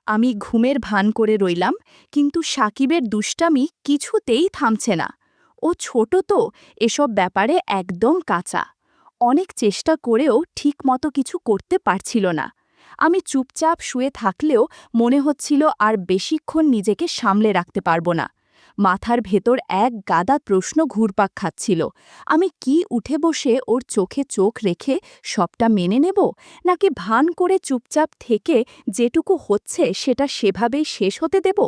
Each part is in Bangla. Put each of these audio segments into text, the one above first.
আমি ঘুমের ভান করে রইলাম, কিন্তু সাকিবের দুষ্টামি কিছুতেই থামছে না। ও ছোট তো, এসব ব্যাপারে একদম কাঁচা। অনেক চেষ্টা করেও ঠিকমতো কিছু করতে পারছিল না। আমি চুপচাপ শুয়ে থাকলেও মনে হচ্ছিল আর বেশিক্ষণ নিজেকে সামলে রাখতে পারব না। মাথার ভেতর এক গাদা প্রশ্ন ঘুরপাক খাচ্ছিল। আমি কি উঠে বসে ওর চোখে চোখ রেখে সবটা মেনে নেব, নাকি ভান করে চুপচাপ থেকে যেটুকু হচ্ছে সেটা সেভাবেই শেষ হতে দেব?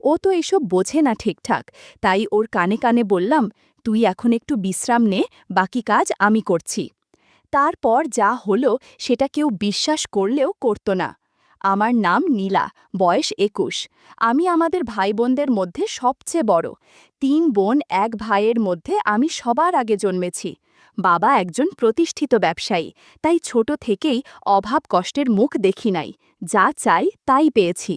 ও তো এসব বোঝে না ঠিকঠাক, তাই ওর কানে কানে বললাম, তুই এখন একটু বিশ্রাম নে, বাকি কাজ আমি করছি। তারপর যা হলো সেটা কেউ বিশ্বাস করলেও করত না। আমার নাম নীলা, বয়স ২১। আমি আমাদের ভাইবোনদের মধ্যে সবচেয়ে বড়। ৩ বোন ১ ভাইয়ের মধ্যে আমি সবার আগে জন্মেছি। বাবা একজন প্রতিষ্ঠিত ব্যবসায়ী, তাই ছোট থেকেই অভাব কষ্টের মুখ দেখি নাই। যা চাই তাই পেয়েছি।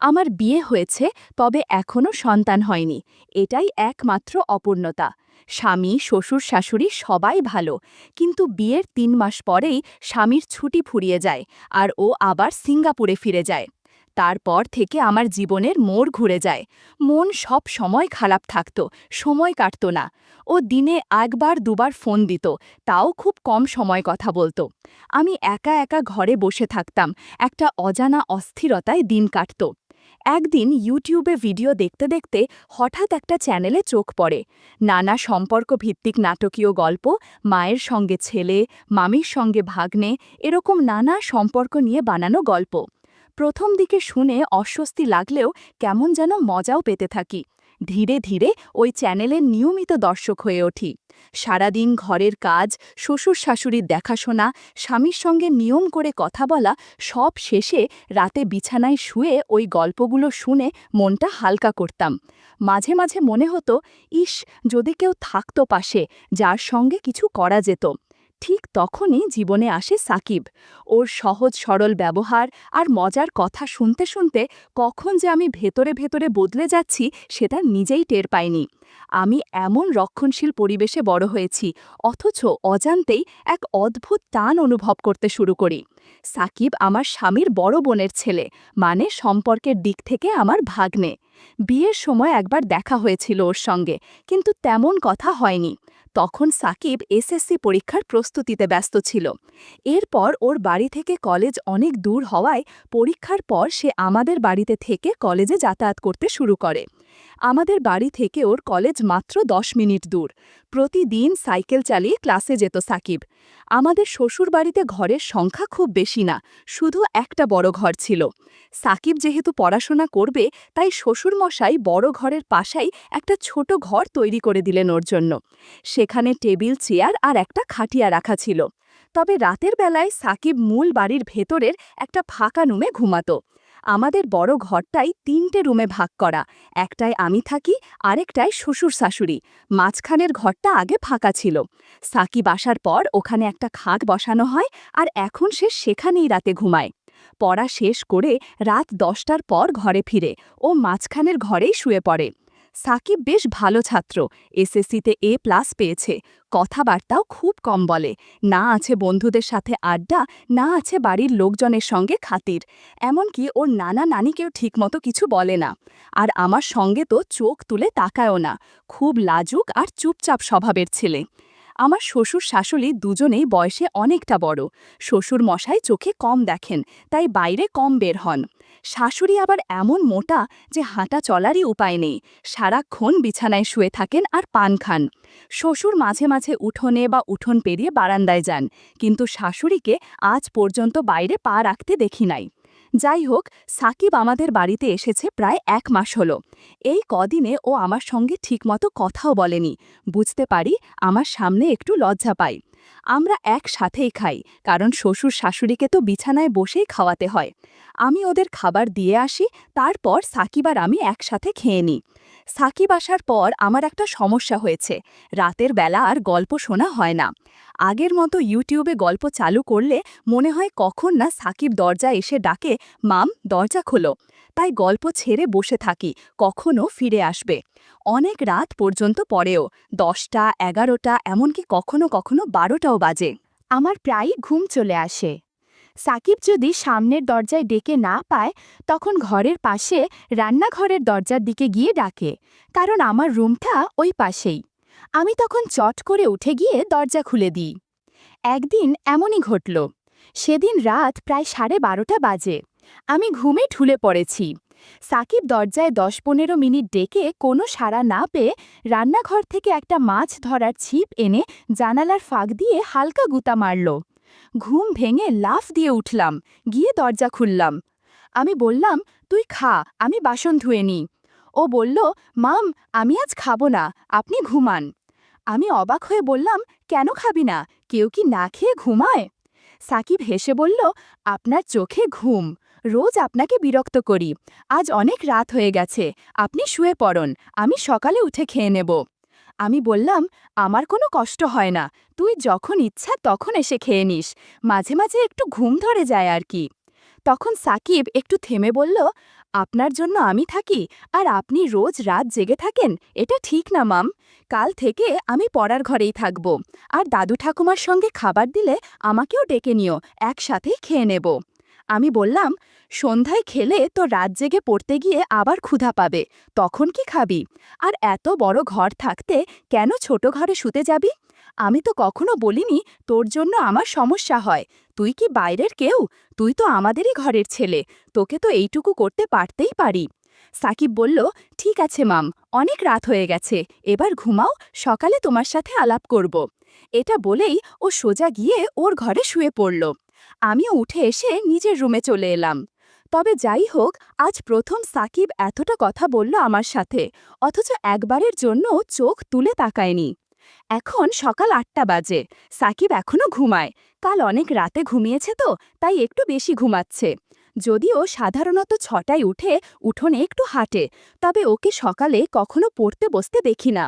আমার বিয়ে হয়েছে, তবে এখনও সন্তান হয়নি। এটাই একমাত্র অপূর্ণতা। স্বামী, শ্বশুর, শাশুড়ি সবাই ভালো, কিন্তু বিয়ের ৩ মাস পরেই স্বামীর ছুটি ফুরিয়ে যায়, আর ও আবার সিঙ্গাপুরে ফিরে যায়। তারপর থেকে আমার জীবনের মোড় ঘুরে যায়। মন সব সময় খারাপ থাকত, সময় কাটত না। ও দিনে একবার দুবার ফোন দিত, তাও খুব কম সময় কথা বলতো। আমি একা একা ঘরে বসে থাকতাম, একটা অজানা অস্থিরতায় দিন কাটত। একদিন ইউটিউবে ভিডিও দেখতে দেখতে হঠাৎ একটা চ্যানেলে চোখ পড়ে। নানা সম্পর্ক ভিত্তিক নাটকীয় গল্প, মায়ের সঙ্গে ছেলে, মামির সঙ্গে ভাগ্নে, এরকম নানা সম্পর্ক নিয়ে বানানো গল্প। প্রথম দিকে শুনে অস্বস্তি লাগলেও কেমন যেন মজাও পেতে থাকি। ধীরে ধীরে ওই চ্যানেলের নিয়মিত দর্শক হয়ে উঠি। সারাদিন ঘরের কাজ, শ্বশুর শাশুড়ির দেখাশোনা, স্বামীর সঙ্গে নিয়ম করে কথা বলা, সব শেষে রাতে বিছানায় শুয়ে ওই গল্পগুলো শুনে মনটা হালকা করতাম। মাঝে মাঝে মনে হতো, ইস, যদি কেউ থাকতো পাশে, যার সঙ্গে কিছু করা যেত। ঠিক তখনই জীবনে আসে সাকিব। ওর সহজ সরল ব্যবহার আর মজার কথা শুনতে শুনতে কখন যে আমি ভেতরে ভেতরে বদলে যাচ্ছি সেটা নিজেই টের পাইনি। আমি এমন রক্ষণশীল পরিবেশে বড় হয়েছি, অথচ অজান্তেই এক অদ্ভুত টান অনুভব করতে শুরু করি। সাকিব আমার স্বামীর বড় বোনের ছেলে, মানে সম্পর্কের দিক থেকে আমার ভাগ্নে। বিয়ের সময় একবার দেখা হয়েছিল ওর সঙ্গে, কিন্তু তেমন কথা হয়নি। তখন সাকিব এসএসসি পরীক্ষার প্রস্তুতিতে ব্যস্ত ছিল। এরপর ওর বাড়ি থেকে কলেজ অনেক দূর হওয়ায় পরীক্ষার পর সে আমাদের বাড়িতে থেকে কলেজে যাতায়াত করতে শুরু করে। আমাদের বাড়ি থেকে ওর কলেজ মাত্র ১০ মিনিট দূর। প্রতিদিন সাইকেল চালিয়ে ক্লাসে যেত সাকিব। আমাদের শ্বশুরবাড়িতে ঘরের সংখ্যা খুব বেশি না, শুধু একটা বড় ঘর ছিল। সাকিব যেহেতু পড়াশোনা করবে, তাই শ্বশুরমশাই বড় ঘরের পাশেই একটা ছোট ঘর তৈরি করে দিলেন ওর জন্য। সেখানে টেবিল, চেয়ার আর একটা খাটিয়া রাখা ছিল। তবে রাতের বেলায় সাকিব মূল বাড়ির ভেতরের একটা ফাঁকা রুমে ঘুমাতো। আমাদের বড় ঘরটাই ৩টে রুমে ভাগ করা। একটায় আমি থাকি, আরেকটায় শ্বশুর শাশুড়ি। মাঝখানের ঘরটা আগে ফাঁকা ছিল। সাকিব আসার পর ওখানে একটা খাট বসানো হয়, আর এখন সে সেখানেই রাতে ঘুমায়। পড়া শেষ করে রাত ১০টার পর ঘরে ফিরে ও মাঝখানের ঘরেই শুয়ে পড়ে। সাকিব বেশ ভালো ছাত্র, এসএসসিতে A+ পেয়েছে। কথাবার্তাও খুব কম বলে। না আছে বন্ধুদের সাথে আড্ডা, না আছে বাড়ির লোকজনের সঙ্গে খাতির। এমনকি ওর নানা নানিকেও ঠিকমতো কিছু বলে না। আর আমার সঙ্গে তো চোখ তুলে তাকায়ও না। খুব লাজুক আর চুপচাপ স্বভাবের ছেলে। আমার শ্বশুর শাশুড়ি দুজনেই বয়সে অনেকটা বড়। শ্বশুর মশাই চোখে কম দেখেন, তাই বাইরে কম বের হন। শাশুড়ি আবার এমন মোটা যে হাঁটা চলারই উপায় নেই। সারাক্ষণ বিছানায় শুয়ে থাকেন আর পান খান। শ্বশুর মাঝে মাঝে উঠোনে বা উঠোন পেরিয়ে বারান্দায় যান, কিন্তু শাশুড়িকে আজ পর্যন্ত বাইরে পা রাখতে দেখি নাই। যাই হোক, সাকিব আমাদের বাড়িতে এসেছে প্রায় ১ মাস হলো। এই কদিনে ও আমার সঙ্গে ঠিকমতো কথাও বলেনি। বুঝতে পারি আমার সামনে একটু লজ্জা পাই। আমরা একসাথেই খাই, কারণ শ্বশুর শাশুড়িকে তো বিছানায় বসেই খাওয়াতে হয়। আমি ওদের খাবার দিয়ে আসি, তারপর সাকিব আর আমি একসাথে খেয়ে নিই। সাকিব আসার পর আমার একটা সমস্যা হয়েছে, রাতের বেলা আর গল্প শোনা হয় না। আগের মতো ইউটিউবে গল্প চালু করলে মনে হয় কখন না সাকিব দরজা এসে ডাকে, মাম, দরজা খোলো। তাই গল্প ছেড়ে বসে থাকি, কখনো ফিরে আসবে। অনেক রাত পর্যন্ত পরেও, ১০টা, ১১টা, এমনকি কখনো কখনো ১২টাও বাজে। আমার প্রায়ই ঘুম চলে আসে। সাকিব যদি সামনের দরজায় ডেকে না পায় তখন ঘরের পাশে রান্নাঘরের দরজার দিকে গিয়ে ডাকে, কারণ আমার রুমটা ওই পাশেই। আমি তখন চট করে উঠে গিয়ে দরজা খুলে দিই। একদিন এমনই ঘটল। সেদিন রাত প্রায় 12:30 বাজে। আমি ঘুমে ঢুলে পড়েছি। সাকিব দরজায় 10-15 মিনিট ডেকে কোনো সাড়া না পেয়ে রান্নাঘর থেকে একটা মাছ ধরার ছিপ এনে জানালার ফাঁক দিয়ে হালকা গুঁতা মারল। ঘুম ভেঙে লাফ দিয়ে উঠলাম, গিয়ে দরজা খুললাম। আমি বললাম, তুই খা, আমি বাসন ধুয়ে নিই। ও বলল, মাম, আমি আজ খাবো না, আপনি ঘুমান। আমি অবাক হয়ে বললাম, কেন খাবি না? কেউ কি না খেয়ে ঘুমায়? সাকিব হেসে বলল, আপনার চোখে ঘুম, রোজ আপনাকে বিরক্ত করি। আজ অনেক রাত হয়ে গেছে, আপনি শুয়ে পড়ুন, আমি সকালে উঠে খেয়ে নেব। আমি বললাম, আমার কোনো কষ্ট হয় না, তুই যখন ইচ্ছা তখন এসে খেয়ে নিস, মাঝে মাঝে একটু ঘুম ধরে যায় আর কি। তখন সাকিব একটু থেমে বলল, আপনার জন্য আমি থাকি আর আপনি রোজ রাত জেগে থাকেন, এটা ঠিক না মাম। কাল থেকে আমি পড়ার ঘরেই থাকব, আর দাদু ঠাকুমার সঙ্গে খাবার দিলে আমাকেও ডেকে নিও, একসাথেই খেয়ে নেব। আমি বললাম, সন্ধ্যায় খেলে তো রাত জেগে পড়তে গিয়ে আবার ক্ষুধা পাবে, তখন কি খাবি? আর এত বড় ঘর থাকতে কেন ছোট ঘরে শুতে যাবি? আমি তো কখনো বলিনি তোর জন্য আমার সমস্যা হয়। তুই কি বাইরের কেউ? তুই তো আমাদেরই ঘরের ছেলে, তোকে তো এইটুকু করতে পারতেই পারি। সাকিব বলল, ঠিক আছে মাম, অনেক রাত হয়ে গেছে, এবার ঘুমাও, সকালে তোমার সাথে আলাপ করব। এটা বলেই ও সোজা গিয়ে ওর ঘরে শুয়ে পড়ল। আমিও উঠে এসে নিজের রুমে চলে এলাম। তবে যাই হোক, আজ প্রথম সাকিব এতটা কথা বলল আমার সাথে, অথচ একবারের জন্য চোখ তুলে তাকায়নি। এখন সকাল 8টা বাজে, সাকিব এখনো ঘুমায়। কাল অনেক রাতে ঘুমিয়েছে তো, তাই একটু বেশি ঘুমাচ্ছে। যদিও সাধারণত 6টায় উঠে উঠোনে একটু হাঁটে, তবে ওকে সকালে কখনো পড়তে বসতে দেখি না।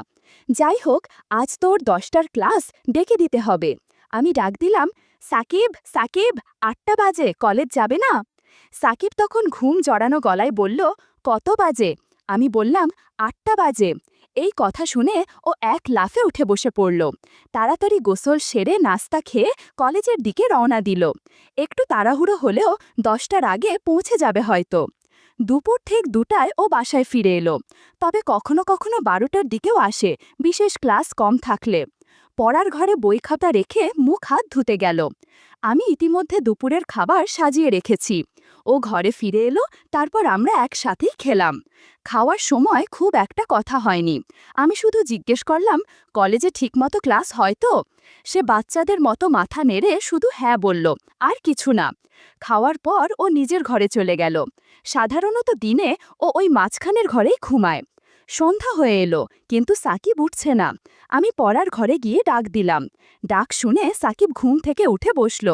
যাই হোক, আজ তোর 10টার ক্লাস, ডেকে দিতে হবে। আমি ডাক দিলাম, সাকিব, সাকিব, 8টা বাজে, কলেজ যাবে না? সাকিব তখন ঘুম জড়ানো গলায় বলল, কত বাজে? আমি বললাম, 8টা বাজে। এই কথা শুনে ও এক লাফে উঠে বসে পড়ল। তাড়াতাড়ি গোসল সেরে নাস্তা খেয়ে কলেজের দিকে রওনা দিল। একটু তাড়াহুড়ো হলেও 10টার আগে পৌঁছে যাবে হয়তো। দুপুর ঠিক 2টায় ও বাসায় ফিরে এলো। তবে কখনো কখনো 12টার দিকেও আসে, বিশেষ ক্লাস কম থাকলে। পড়ার ঘরে বই খাতা রেখে মুখ হাত ধুতে গেল। আমি ইতিমধ্যে দুপুরের খাবার সাজিয়ে রেখেছি। ও ঘরে ফিরে এলো, তারপর আমরা একসাথেই খেলাম। খাওয়ার সময় খুব একটা কথা হয়নি। আমি শুধু জিজ্ঞেস করলাম, কলেজে ঠিকমতো ক্লাস হয় তো? সে বাচ্চাদের মতো মাথা নেড়ে শুধু হ্যাঁ বলল, আর কিছু না। খাওয়ার পর ও নিজের ঘরে চলে গেল। সাধারণত দিনে ও ওই মাঝখানের ঘরেই ঘুমায়। সন্ধ্যা হয়ে এলো, কিন্তু সাকিব উঠছে না। আমি পড়ার ঘরে গিয়ে ডাক দিলাম। ডাক শুনে সাকিব ঘুম থেকে উঠে বসল।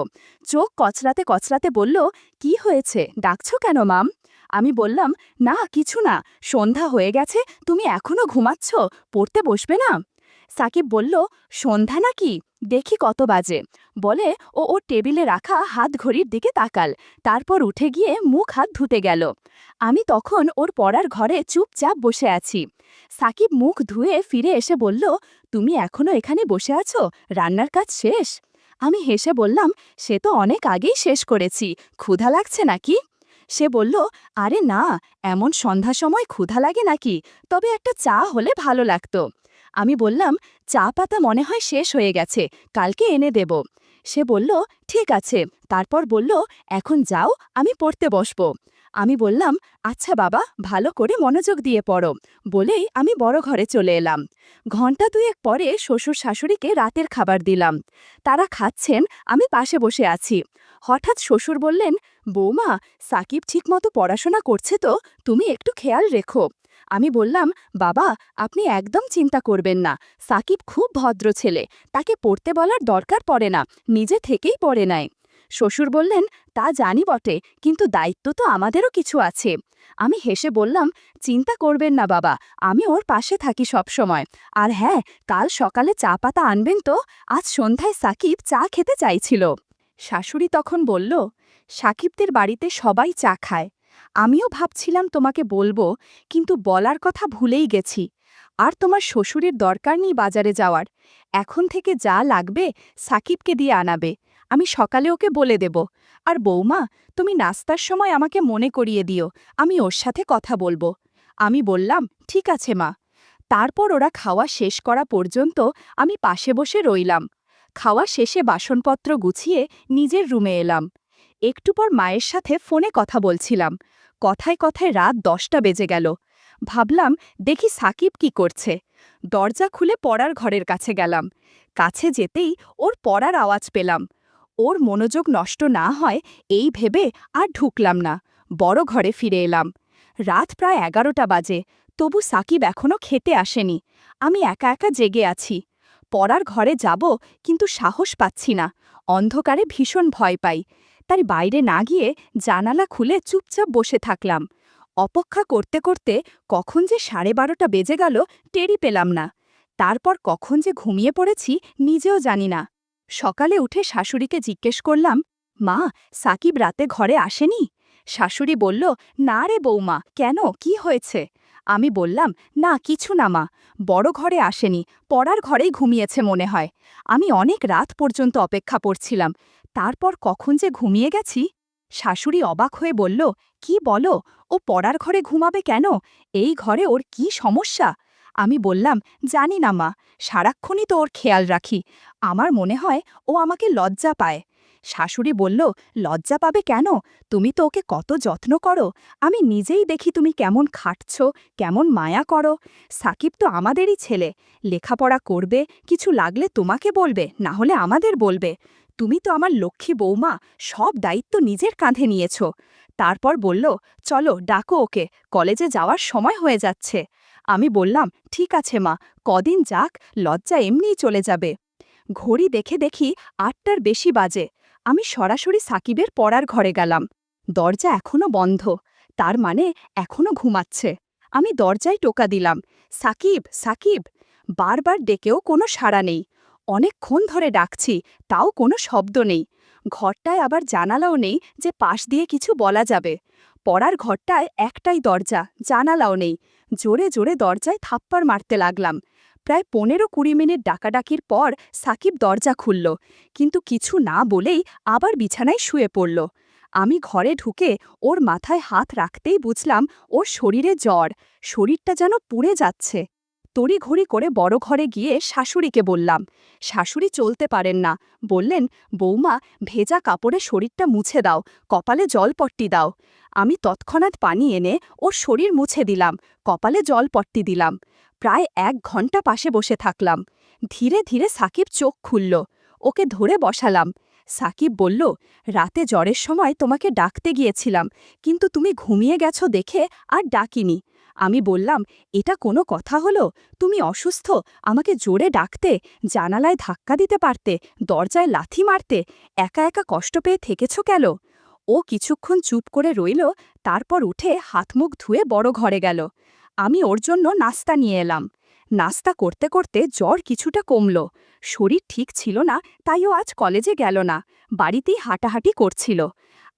চোখ কচলাতে কচলাতে বলল, কি হয়েছে, ডাকছো কেন মাম? আমি বললাম, না কিছু না, সন্ধ্যা হয়ে গেছে, তুমি এখনো ঘুমাচ্ছ, পড়তে বসবে না? সাকিব বলল, সন্ধ্যা নাকি, দেখি কত বাজে। বলে ও ওর টেবিলে রাখা হাত ঘড়ির দিকে তাকাল, তারপর উঠে গিয়ে মুখ হাত ধুতে গেল। আমি তখন ওর পড়ার ঘরে চুপচাপ বসে আছি। সাকিব মুখ ধুয়ে ফিরে এসে বলল, তুমি এখনো এখানে বসে আছো, রান্নার কাজ শেষ? আমি হেসে বললাম, সে তো অনেক আগেই শেষ করেছি, ক্ষুধা লাগছে নাকি? সে বলল, আরে না, এমন সন্ধ্যা সময় ক্ষুধা লাগে নাকি, তবে একটা চা হলে ভালো লাগতো। আমি বললাম, চা পাতা মনে হয় শেষ হয়ে গেছে, কালকে এনে দেব। সে বলল, ঠিক আছে। তারপর বলল, এখন যাও, আমি পড়তে বসব। আমি বললাম, আচ্ছা বাবা, ভালো করে মনোযোগ দিয়ে পড়ো, বলেই আমি বড় ঘরে চলে এলাম। ঘণ্টা দুয়েক পরে শ্বশুর শাশুড়িকে রাতের খাবার দিলাম। তারা খাচ্ছেন, আমি পাশে বসে আছি। হঠাৎ শ্বশুর বললেন, বৌমা, সাকিব ঠিকমতো পড়াশোনা করছে তো, তুমি একটু খেয়াল রেখো। আমি বললাম, বাবা, আপনি একদম চিন্তা করবেন না, সাকিব খুব ভদ্র ছেলে, তাকে পড়তে বলার দরকার পড়ে না, নিজে থেকেই পড়ে নেয়। শ্বশুর বললেন, তা জানি বটে, কিন্তু দায়িত্ব তো আমাদেরও কিছু আছে। আমি হেসে বললাম, চিন্তা করবেন না বাবা, আমি ওর পাশে থাকি সব সময়। আর হ্যাঁ, কাল সকালে চা পাতা আনবেন তো, আজ সন্ধ্যায় সাকিব চা খেতে চাইছিল। শাশুড়ি তখন বলল, সাকিবদের বাড়িতে সবাই চা খায়। আমিও ভাবছিলাম তোমাকে বলবো, কিন্তু বলার কথা ভুলেই গেছি। আর তোমার শ্বশুরের দরকার নেই বাজারে যাওয়ার। এখন থেকে যা লাগবে সাকিবকে দিয়ে আনাবে, আমি সকালে ওকে বলে দেব। আর বৌমা, তুমি নাস্তার সময় আমাকে মনে করিয়ে দিও, আমি ওর সাথে কথা বলবো। আমি বললাম, ঠিক আছে মা। তারপর ওরা খাওয়া শেষ করা পর্যন্ত আমি পাশে বসে রইলাম। খাওয়া শেষে বাসনপত্র গুছিয়ে নিজের রুমে এলাম। একটু পর মায়ের সাথে ফোনে কথা বলছিলাম। কথায় কথায় রাত 10টা বেজে গেল। ভাবলাম, দেখি সাকিব কি করছে। দরজা খুলে পড়ার ঘরের কাছে গেলাম। কাছে যেতেই ওর পড়ার আওয়াজ পেলাম। ওর মনোযোগ নষ্ট না হয় এই ভেবে আর ঢুকলাম না, বড় ঘরে ফিরে এলাম। রাত প্রায় 11টা বাজে, তবু সাকিব এখনো খেতে আসেনি। আমি একা একা জেগে আছি। পড়ার ঘরে যাব, কিন্তু সাহস পাচ্ছি না। অন্ধকারে ভীষণ ভয় পাই। তাই বাইরে না গিয়ে জানালা খুলে চুপচাপ বসে থাকলাম। অপেক্ষা করতে করতে কখন যে 12:30টা বেজে গেল টেরই পেলাম না। তারপর কখন যে ঘুমিয়ে পড়েছি নিজেও জানি না। সকালে উঠে শাশুড়িকে জিজ্ঞেস করলাম, মা, সাকিব রাতে ঘরে আসেনি? শাশুড়ি বলল, না রে বৌমা, কেন, কি হয়েছে? আমি বললাম, না কিছু না মা, বড় ঘরে আসেনি, পড়ার ঘরেই ঘুমিয়েছে মনে হয়। আমি অনেক রাত পর্যন্ত অপেক্ষা করছিলাম, তারপর কখন যে ঘুমিয়ে গেছি। শাশুড়ি অবাক হয়ে বলল, কি বলো, ও পড়ার ঘরে ঘুমাবে কেন? এই ঘরে ওর কি সমস্যা? আমি বললাম, জানি না মা, সারাক্ষণই তো ওর খেয়াল রাখি। আমার মনে হয় ও আমাকে লজ্জা পায়। শাশুড়ি বলল, লজ্জা পাবে কেন? তুমি তো ওকে কত যত্ন করো। আমি নিজেই দেখি তুমি কেমন খাটছ, কেমন মায়া করো। সাকিব তো আমাদেরই ছেলে, লেখাপড়া করবে, কিছু লাগলে তোমাকে বলবে, না হলে আমাদের বলবে। তুমি তো আমার লক্ষ্মী বৌমা, সব দায়িত্ব নিজের কাঁধে নিয়েছ। তারপর বলল, চলো ডাকো ওকে, কলেজে যাওয়ার সময় হয়ে যাচ্ছে। আমি বললাম, ঠিক আছে মা, কদিন যাক, লজ্জা এমনিই চলে যাবে। ঘড়ি দেখে দেখি 8টার বেশি বাজে। আমি সরাসরি সাকিবের পড়ার ঘরে গেলাম। দরজা এখনো বন্ধ, তার মানে এখনো ঘুমাচ্ছে। আমি দরজায় টোকা দিলাম, সাকিব, সাকিব। বারবার ডেকেও কোনো সাড়া নেই। অনেকক্ষণ ধরে ডাকছি, তাও কোনো শব্দ নেই। ঘরটায় আবার জানালাও নেই যে পাশ দিয়ে কিছু বলা যাবে। পড়ার ঘরটায় একটাই দরজা, জানালাও নেই। জোরে জোরে দরজায় থাপ্পড় মারতে লাগলাম। প্রায় 15-20 মিনিট ডাকাডাকির পর সাকিব দরজা খুলল, কিন্তু কিছু না বলেই আবার বিছানায় শুয়ে পড়ল। আমি ঘরে ঢুকে ওর মাথায় হাত রাখতেই বুঝলাম ওর শরীরে জ্বর, শরীরটা যেন পুড়ে যাচ্ছে। তড়িঘড়ি করে বড় ঘরে গিয়ে শাশুড়িকে বললাম। শাশুড়ি চলতে পারেন না, বললেন, বৌমা, ভেজা কাপড়ে শরীরটা মুছে দাও, কপালে জলপট্টি দাও। আমি তৎক্ষণাৎ পানি এনে ওর শরীর মুছে দিলাম, কপালে জলপট্টি দিলাম। প্রায় 1 ঘন্টা পাশে বসে থাকলাম। ধীরে ধীরে সাকিব চোখ খুলল। ওকে ধরে বসালাম। সাকিব বলল, রাতে জ্বরের সময় তোমাকে ডাকতে গিয়েছিলাম, কিন্তু তুমি ঘুমিয়ে গেছো দেখে আর ডাকিনি। আমি বললাম, এটা কোনো কথা হলো? তুমি অসুস্থ, আমাকে জোরে ডাকতে, জানালায় ধাক্কা দিতে পারতে, দরজায় লাথি মারতে, একা একা কষ্ট পেয়ে থেকেছ কেন? ও কিছুক্ষণ চুপ করে রইল, তারপর উঠে হাতমুখ ধুয়ে বড় ঘরে গেল। আমি ওর জন্য নাস্তা নিয়ে এলাম। নাস্তা করতে করতে জ্বর কিছুটা কমল। শরীর ঠিক ছিল না, তাই ও আজ কলেজে গেল না, বাড়িতেই হাঁটাহাঁটি করছিল।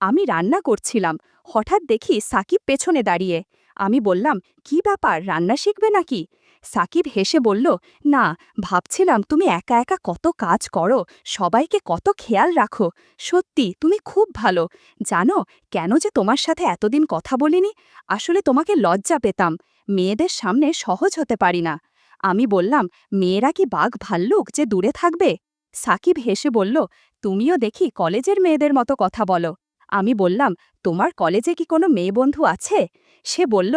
আমি রান্না করছিলাম, হঠাৎ দেখি সাকিব পেছনে দাঁড়িয়ে। আমি বললাম, কি ব্যাপার, রান্না শিখবে নাকি? সাকিব হেসে বলল, না, ভাবছিলাম তুমি একা একা কত কাজ করো, সবাইকে কত খেয়াল রাখো। সত্যি তুমি খুব ভালো। জানো কেন যে তোমার সাথে এতদিন কথা বলিনি? আসলে তোমাকে লজ্জা পেতাম, মেয়েদের সামনে সহজ হতে পারি না। আমি বললাম, মেয়েরা কি বাঘ ভাল্লুক যে দূরে থাকবে? সাকিব হেসে বলল, তুমিও দেখি কলেজের মেয়েদের মতো কথা বলো। আমি বললাম, তোমার কলেজে কি কোনো মেয়ে বন্ধু আছে? সে বলল,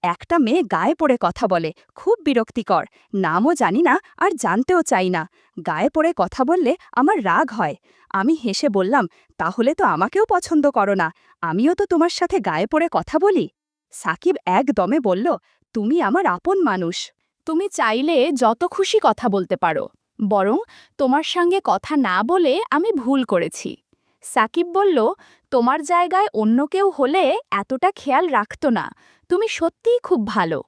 একটা মেয়ে গায়ে পড়ে কথা বলে, খুব বিরক্তিকর, নামও জানি না আর জানতেও চাই না, গায়ে পড়ে কথা বললে আমার রাগ হয়। আমি হেসে বললাম, তাহলে তো আমাকেও পছন্দ করো না, আমিও তো তোমার সাথে গায়ে পড়ে কথা বলি। সাকিব একদমে বলল, তুমি আমার আপন মানুষ, তুমি চাইলে যত খুশি কথা বলতে পারো, বরং তোমার সঙ্গে কথা না বলে আমি ভুল করেছি। সাকিব বলল, তোমার জায়গায় অন্য কেউ হলে এতটা খেয়াল রাখত না, তুমি সত্যিই খুব ভালো।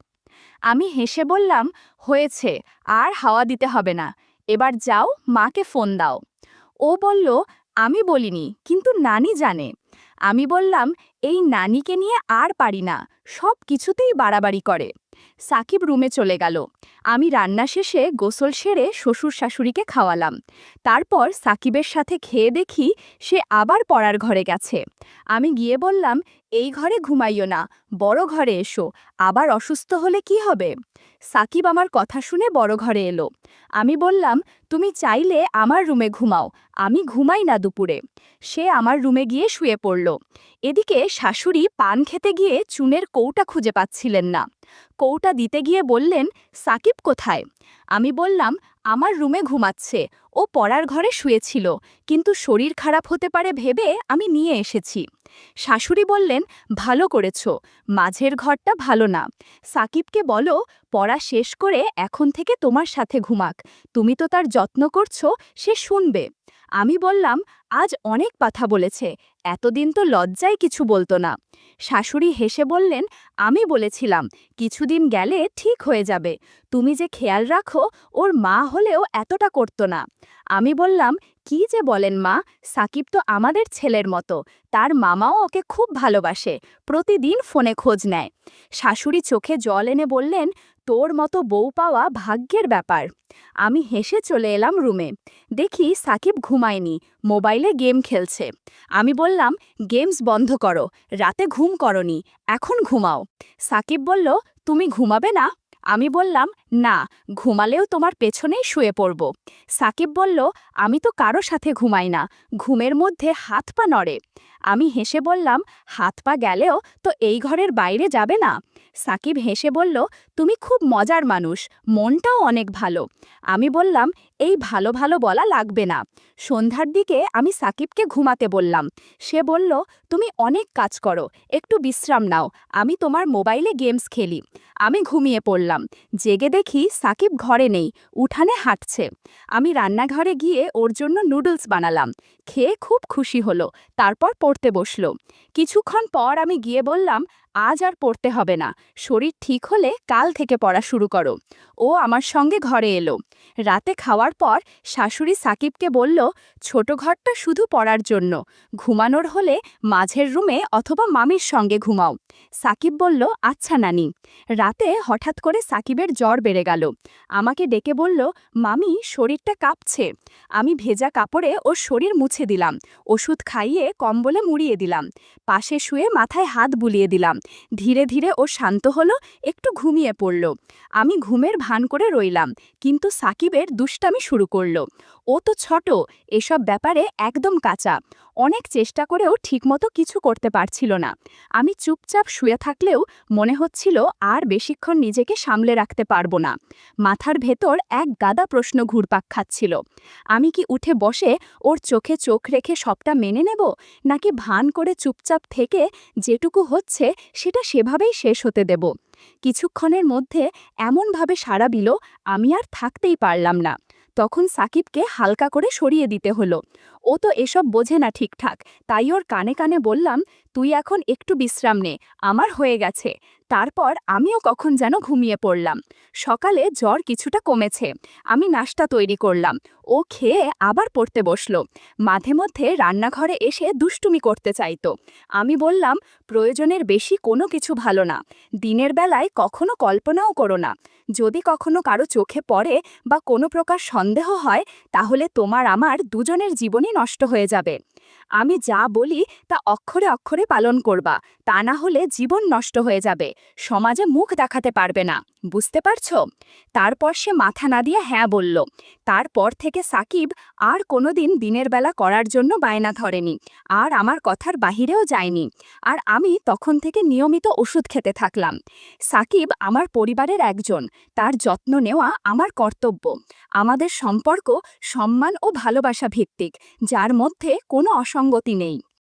আমি হেসে বললাম, হয়েছে, আর হাওয়া দিতে হবে না, এবার যাও, মাকে ফোন দাও। ও বলল, আমি বলিনি, কিন্তু নানি জানে। আমি বললাম, এই নানিকে নিয়ে আর পারি না, সব কিছুতেই বাড়াবাড়ি করে। সাকিব রুমে চলে গেল। আমি রান্না শেষে গোসল সেরে শ্বশুর শাশুড়িকে খাওয়ালাম। তারপর সাকিবের সাথে খেয়ে দেখি সে আবার পড়ার ঘরে গেছে। আমি গিয়ে বললাম, এই ঘরে ঘুমাইও না, বড় ঘরে এসো, আবার অসুস্থ হলে কি হবে? সাকিব আমার কথা শুনে বড় ঘরে এলো। আমি বললাম, তুমি চাইলে আমার রুমে ঘুমাও, আমি ঘুমাই না দুপুরে। সে আমার রুমে গিয়ে শুয়ে পড়ল। এদিকে শাশুড়ি পান খেতে গিয়ে চুনের কৌটা খুঁজে পাচ্ছিলেন না। কৌটা দিতে গিয়ে বললেন, সাকিব কোথায়? আমি বললাম, আমার রুমে ঘুমাচ্ছে, ও পড়ার ঘরে শুয়েছিল, কিন্তু শরীর খারাপ হতে পারে ভেবে আমি নিয়ে এসেছি। শাশুড়ি বললেন, ভালো করেছ, মাঝের ঘরটা ভালো না। সাকিবকে বলো পড়া শেষ করে এখন থেকে তোমার সাথে ঘুমাক, তুমি তো তার যত্ন করছো, সে শুনবে। আমি বললাম, আজ অনেক কথা বলেছে, এতদিন তো লজ্জায় কিছু বলতো না। শাশুড়ি হেসে বললেন, আমি বলেছিলাম কিছুদিন গেলে ঠিক হয়ে যাবে, তুমি যে খেয়াল রাখো, ওর মা হলেও এতটা করতো না। আমি বললাম, কি যে বলেন মা, সাকিব তো আমাদের ছেলের মতো, তার মামাও ওকে খুব ভালোবাসে, প্রতিদিন ফোনে খোঁজ নেয়। শাশুড়ি চোখে জল এনে বললেন, তোর মতো বউ পাওয়া ভাগ্যের ব্যাপার। আমি হেসে চলে এলাম রুমে। দেখি সাকিব ঘুমায়নি, মোবাইলে গেম খেলছে। আমি বললাম, গেমস বন্ধ করো, রাতে ঘুম করনি, এখন ঘুমাও। সাকিব বলল, তুমি ঘুমাবে না? আমি বললাম, না, ঘুমালেও তোমার পেছনেই শুয়ে পড়ব। সাকিব বলল, আমি তো কারো সাথে ঘুমাই না, ঘুমের মধ্যে হাত পা নড়ে। আমি হেসে বললাম, হাত পা গেলেও তো এই ঘরের বাইরে যাবে না। সাকিব হেসে বলল, তুমি খুব মজার মানুষ, মনটাও অনেক ভালো। আমি বললাম, এই ভালো ভালো বলা লাগবে না। সন্ধ্যার দিকে আমি সাকিবকে ঘুমাতে বললাম। সে বলল, তুমি অনেক কাজ করো, একটু বিশ্রাম নাও, আমি তোমার মোবাইলে গেমস খেলি। আমি ঘুমিয়ে পড়লাম। জেগে দেখি সাকিব ঘরে নেই, উঠানে হাঁটছে। আমি রান্নাঘরে গিয়ে ওর জন্য নুডলস বানালাম। খেয়ে খুব খুশি হলো, তারপর পড়তে বসলো। কিছুক্ষণ পর আমি গিয়ে বললাম, আজ আর পড়তে হবে না, শরীর ঠিক হলে কাল থেকে পড়া শুরু করো। ও আমার সঙ্গে ঘরে এলো। রাতে খাওয়ার পর শাশুড়ি সাকিবকে বলল, ছোট ঘরটা শুধু পড়ার জন্য, ঘুমানোর হলে মাঝের রুমে অথবা মামির সঙ্গে ঘুমাও। সাকিব বলল, আচ্ছা নানি। রাতে হঠাৎ করে সাকিবের জ্বর বেড়ে গেল। আমাকে ডেকে বলল, মামি শরীরটা কাঁপছে। আমি ভেজা কাপড়ে ওর শরীর মুছে দিলাম, ওষুধ খাইয়ে কম্বলে মুড়িয়ে দিলাম, পাশে শুয়ে মাথায় হাত বুলিয়ে দিলাম। ধীরে ধীরে ও শান্ত হলো, একটু ঘুমিয়ে পড়ল। আমি ঘুমের ভান করে রইলাম, কিন্তু সাকিবের দুষ্টামি শুরু করল। ও তো ছোট, এসব ব্যাপারে একদম কাঁচা, অনেক চেষ্টা করেও ঠিকমতো কিছু করতে পারছিল না। আমি চুপচাপ শুয়ে থাকলেও মনে হচ্ছিল আর বেশিক্ষণ নিজেকে সামলে রাখতে পারবো না। মাথার ভেতর এক গাদা প্রশ্ন ঘুরপাক খাচ্ছিল। আমি কি উঠে বসে ওর চোখে চোখ রেখে সবটা মেনে নেব, নাকি ভান করে চুপচাপ থেকে যেটুকু হচ্ছে সেটা সেভাবেই শেষ হতে দেব? কিছুক্ষণের মধ্যে এমনভাবে সাড়া দিল, আমি আর থাকতেই পারলাম না। তখন সাকিবকে হালকা করে সরিয়ে দিতে হলো। ও তো এসব বোঝে না ঠিকঠাক, তাই ওর কানে কানে বললাম, তুই এখন একটু বিশ্রাম নে, আমার হয়ে গেছে। তারপর আমিও কখন যেন ঘুমিয়ে পড়লাম। সকালে জ্বর কিছুটা কমেছে। আমি নাস্তা তৈরি করলাম। ও খেয়ে আবার পড়তে বসলো। মাঝে মধ্যে রান্নাঘরে এসে দুষ্টুমি করতে চাইতো। আমি বললাম, প্রয়োজনের বেশি কোনো কিছু ভালো না, দিনের বেলায় কখনো কল্পনাও করো না। যদি কখনো কারো চোখে পড়ে বা কোনো প্রকার সন্দেহ হয়, তাহলে তোমার আমার দুজনের জীবনই নষ্ট হয়ে যাবে। আমি যা বলি তা অক্ষরে অক্ষরে পালন করবা, তা না হলে জীবন নষ্ট হয়ে যাবে, সমাজে মুখ দেখাতে পারবে না, বুঝতে পারছো? তারপর সে মাথা না দিয়ে হ্যাঁ বলল। তারপর থেকে সাকিব আর কোনোদিন দিনের বেলা করার জন্য বায়না ধরেনি, আর আমার কথার বাহিরেও যায়নি। আর আমি তখন থেকে নিয়মিত ওষুধ খেতে থাকলাম। সাকিব আমার পরিবারের একজন, তার যত্ন নেওয়া আমার কর্তব্য। আমাদের সম্পর্ক সম্মান ও ভালোবাসা ভিত্তিক, যার মধ্যে কোনো অসঙ্গতি নেই।